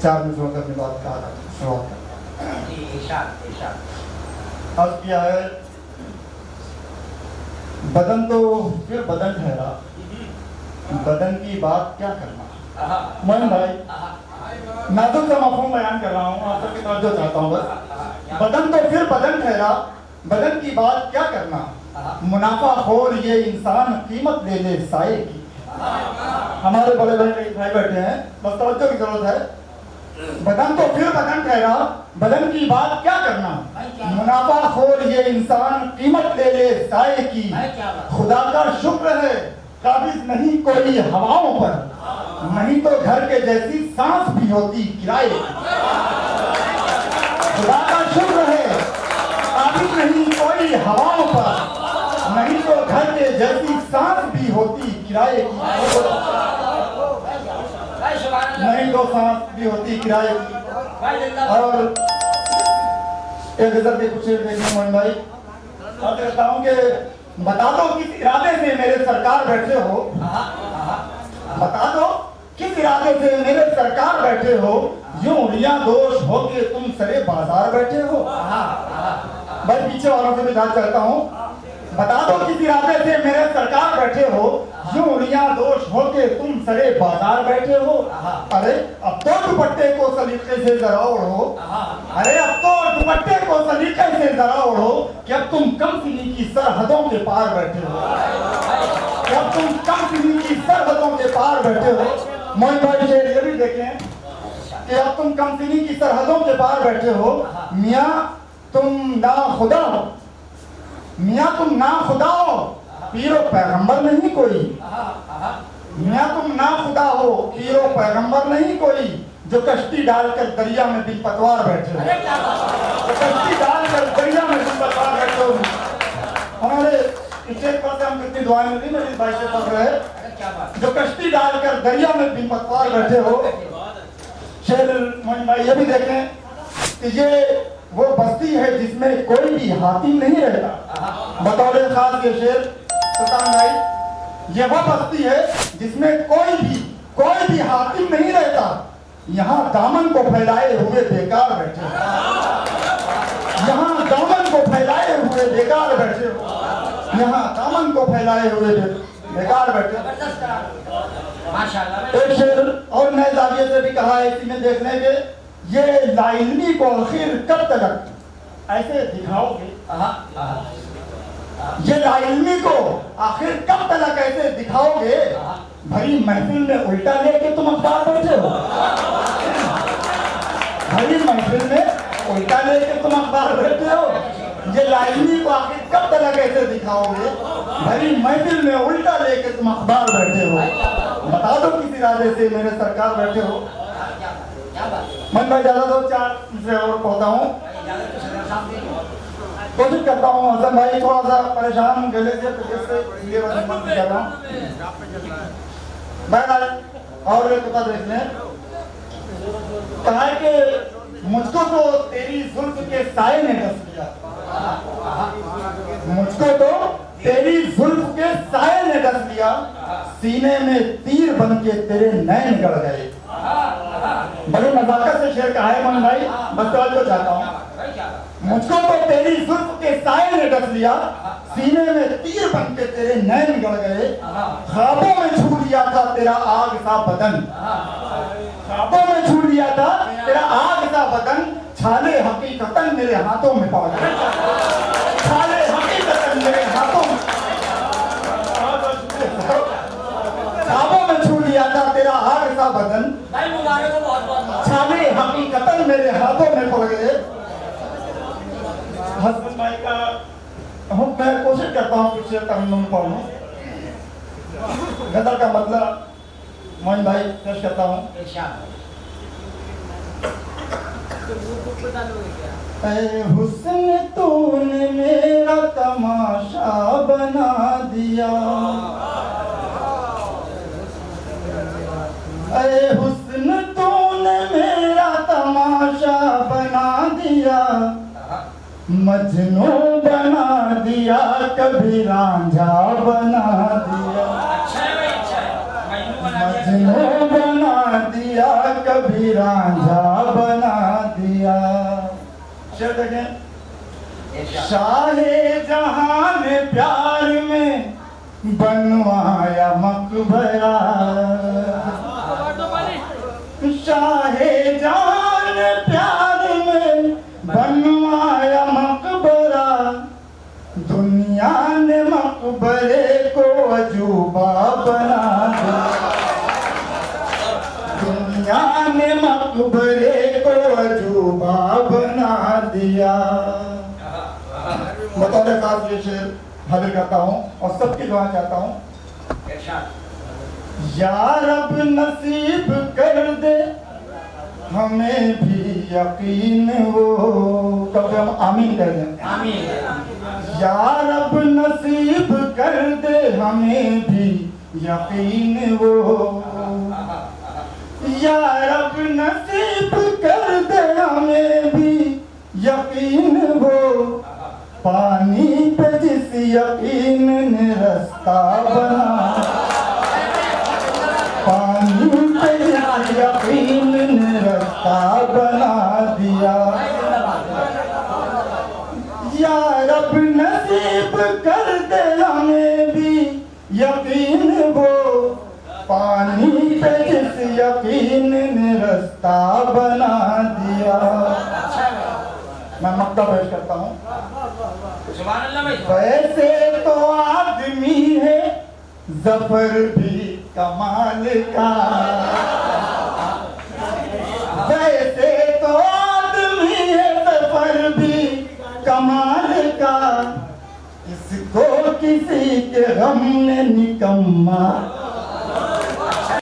4 मिनटों में अपनी बात का शुरुआत करता हूँ। आज क्या है, बदन तो फिर बदन ठहरा, बदन की बात क्या करना। मोहन भाई नाजुक सा मफहूम बयान कर रहा हूँ, आप सबकी तवज्जो चाहता हूँ बस। बदन तो फिर बदन ठहरा, बदन की बात क्या करना। मुनाफा खोर ये इंसान कीमत ले ले साये की। हमारे बड़े भाई बैठे हैं, बस तवज्जो की जरूरत है। बदन तो फिर बदन ठहरा, बदन की बात क्या करना। मुनाफा खोर ये इंसान कीमत ले ले साये की। खुदा का शुक्र है काबिज नहीं कोई हवाओं पर, नहीं तो घर के जैसी सांस भी होती किराए की। खुदा का शुक्र है काबिज नहीं कोई हवाओं पर, नहीं तो घर के जैसी सांस भी होती किराए की। नहीं तो सांस भी होती किराए की। और एक इधर के कुछ देखिए मोहन भाई, और कहता हूँ कि बता दो किस इरादे से मेरे सरकार बैठे हो। बता दो किस इरादे से मेरे सरकार बैठे हो, यूं उंगलियां दोष हो के तुम सरे बाजार बैठे हो। भाई पीछे वालों से भी बात करता हूँ, बता दो किस इरादे से मेरे सरकार बैठे हो, यूं उंगलियां दोष हो के तुम सरे बाजार बैठे हो। अरे अब तो दुपट्टे को सलीके से जरा ओढ़ो, अरे अब तो दुपट्टे को सलीके से जरा ओढ़ो, कि अब तुम कम सिनी की सरहदों के पार बैठे हो। कि अब तुम कम सिनी की सरहदों के पार बैठे हो। मोहन भाई शेर ये भी देखें कि अब तुम कम सिनी की सरहदों के पार बैठे हो। मियाँ तुम ना खुदा हो, मियाँ तुम ना खुदा हो, पीरो पैगंबर नहीं कोई। मियाँ तुम ना खुदा हो, पीरो पैगंबर नहीं कोई, जो कश्ती डालकर दरिया में बिन पतवार बैठे हो। जो कश्ती डालकर दरिया में बिन पतवार बैठे हो। हमारे स्टेज पर से हम कितनी दुआएं मिली, मेरी भाई से पढ़ रहे, जो कश्ती डालकर दरिया में बिन पतवार बैठे हो। शेर मोहन भाई ये भी देखें कि ये वो बस्ती है जिसमें कोई भी हातिम नहीं रहता। बतौर खास ये शेर सुल्तान भाई, ये वो बस्ती है जिसमें कोई भी हातिम नहीं रहता। यहाँ दामन को फैलाए हुए बेकार बैठे हो। यहाँ दामन को फैलाए हुए बेकार बैठे हो। यहाँ दामन को फैलाए हुए बेकार बैठे हो। एक शेर और नए जाविये से भी कहा है इसी में देखने के, ये लाइल्मी को आखिर कब तक ऐसे दिखाओगे। ये लाइल्मी को आखिर कब तक ऐसे दिखाओगे, भरी महफिल में उल्टा लेके तुम अखबार बैठे हो। भरी महफिल में उल्टा लेके तुम अखबार बैठे हो। ये लाइल्मी को आखिर कब तक ऐसे दिखाओगे, भरी महफिल में उल्टा लेके तुम अखबार बैठे हो। बता दो किस इरादे से मेरे सरकार बैठे हो। मन भाई ज्यादा दो 4 से और पहुंचा हूँ, कोशिश करता हूँ। हसन भाई थोड़ा सा परेशान गले से कर रहा हूँ। और एक बता देख लें, कहा कि मुझको तो तेरी जुल्फ के साए ने डस लिया। मुझको तो तेरी जुल्फ के साए ने डस लिया, सीने में तीर बन के तेरे नैन गड़ गए। बड़ी नजाकत से शेर कहा है मन भाई, बस तो चाहता हूँ। मुझको तो तेरी जुल्फ के साए ने डस लिया, सीने में तीर बन के तेरे नैन गड़ गए। ख्वाबों में छू लिया था तेरा आग सा बदन, ख्वाबों में छू लिया था तेरा आग सा बदन, छाले हकीकतन मेरे हाथों में पड़ गए। छाले हकीकतन मेरे हाथों में, ख्वाबों में छू लिया था तेरा आग सा बदन, छाले हकीकतन मेरे हाथों में पड़ गए। हसन भाई का मैं कोशिश करता हूँ कुछ तरन्नुम पढ़ूं। गजल का मतलब मोहन भाई पेश करता हूँ। ऐ हुस्न तूने मेरा तमाशा बना दिया, ऐ हुस्न तूने मेरा तमाशा बना दिया, मजनू बना दिया कभी रांझा बना दिया, मजनू बना दिया दिया, कभी रांझा बना दिया। शेर देखें, शाहे जहां ने प्यार में बनवाया मकबरा, शाहे जहां ने प्यार में बनवाया मकबरा, दुनिया ने मकबरे को अजूबा बना दिया, दुनिया ने मकबरे को अजूबा बना दिया। बतौर खास ये शेर हाजिर करता हूँ और सबकी दुआ चाहता हूँ। या रब नसीब कर दे हमें भी यकीन वो, तब हम आमीन कर दें। आमीन। या रब नसीब कर दे हमें भी यकीन वो, या रब नसीब कर दे हमें भी यकीन वो, पानी पे जिस यकीन ने रास्ता बना, पानी पे जिस यकीन ने रास्ता बना दिया। या रब नसीब कर दे हमें भी यकीन वो, पानी पे जिस यकीन ने रास्ता बना दिया। मैं मक्ता पेश करता हूँ। वैसे तो आदमी है जफर भी कमाल का, वैसे तो आदमी है जफर भी कमाल का, इसको किसी के गम ने निकम्मा